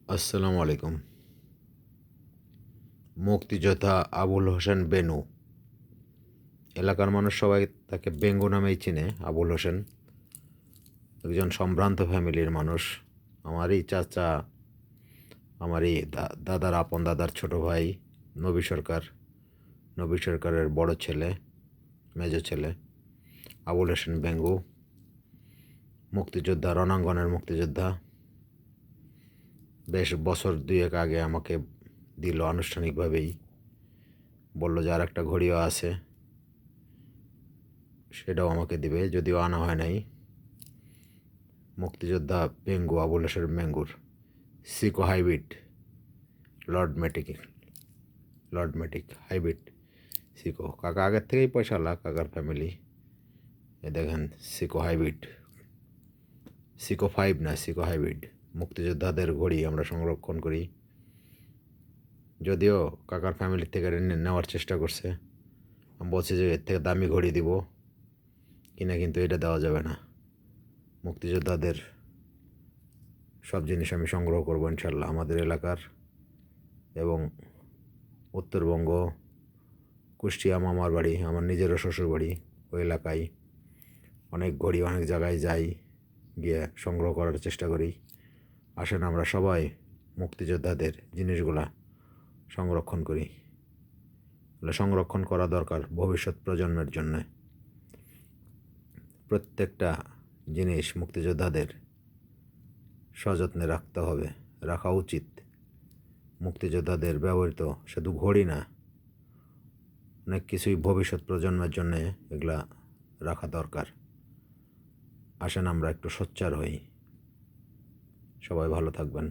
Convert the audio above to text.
আসসালামু আলাইকুম। মুক্তিযোদ্ধা আবুল হোসেন বেনু। এলাকার মানুষ সবাই তাকে বেঙ্গু নামেই চিনে। আবুল হোসেন একজন সম্ভ্রান্ত ফ্যামিলির মানুষ। আমারই চাচা, আমারই দাদার আপন দাদার ছোট ভাই নবী সরকার, নবী সরকারের বড় ছেলে, মেজ ছেলে আবুল হোসেন বেঙ্গু। মুক্তিযোদ্ধা, রণাঙ্গনের মুক্তিযোদ্ধা। বেশ বছর দুয়েক আগে আমাকে দিল আনুষ্ঠানিকভাবেই। বলল যে আর একটা ঘড়িও আছে, সেটাও আমাকে দিবে, যদিও আনা হয় নাই। মুক্তিযোদ্ধা বেঙ্গু, আবুল হোসেন বেঙ্গুর Seiko hybrid Lord Matic hybrid Seiko. কাকা আগের থেকেই পয়সাওয়ালা, কাকার ফ্যামিলি। এ দেখেন সিকো হাইব্রিড, সিকো 5 না, সিকো হাইব্রিড। মুক্তিযোদ্ধাদের ঘড়ি আমরা সংরক্ষণ করি। যদিও কাকার ফ্যামিলি থেকে নেওয়ার চেষ্টা করছে, আমি বলছি যে এর থেকে দামি ঘড়ি দিব কিনা, কিন্তু এটা দেওয়া যাবে না। মুক্তিযোদ্ধাদের সব জিনিস আমি সংগ্রহ করবো ইনশাল্লাহ। আমাদের এলাকার এবং উত্তরবঙ্গ, কুষ্টিয়া মামার বাড়ি, আমার নিজেরও শ্বশুর বাড়ি, ওই এলাকায় অনেক ঘড়ি অনেক জায়গায় যাই, গিয়ে সংগ্রহ করার চেষ্টা করি। আসেন আমরা সবাই মুক্তিযোদ্ধাদের জিনিসগুলা সংরক্ষণ করি। সংরক্ষণ করা দরকার ভবিষ্যৎ প্রজন্মের জন্য। প্রত্যেকটা জিনিস মুক্তিযোদ্ধাদের সযত্নে রাখতে হবে, রাখা উচিত। মুক্তিযোদ্ধাদের ব্যবহৃত শুধু ঘড়ি না, অনেক কিছুই ভবিষ্যৎ প্রজন্মের জন্যে এগুলা রাখা দরকার। আসেন আমরা একটু সোচ্চার হই। সবাই ভালো থাকবেন।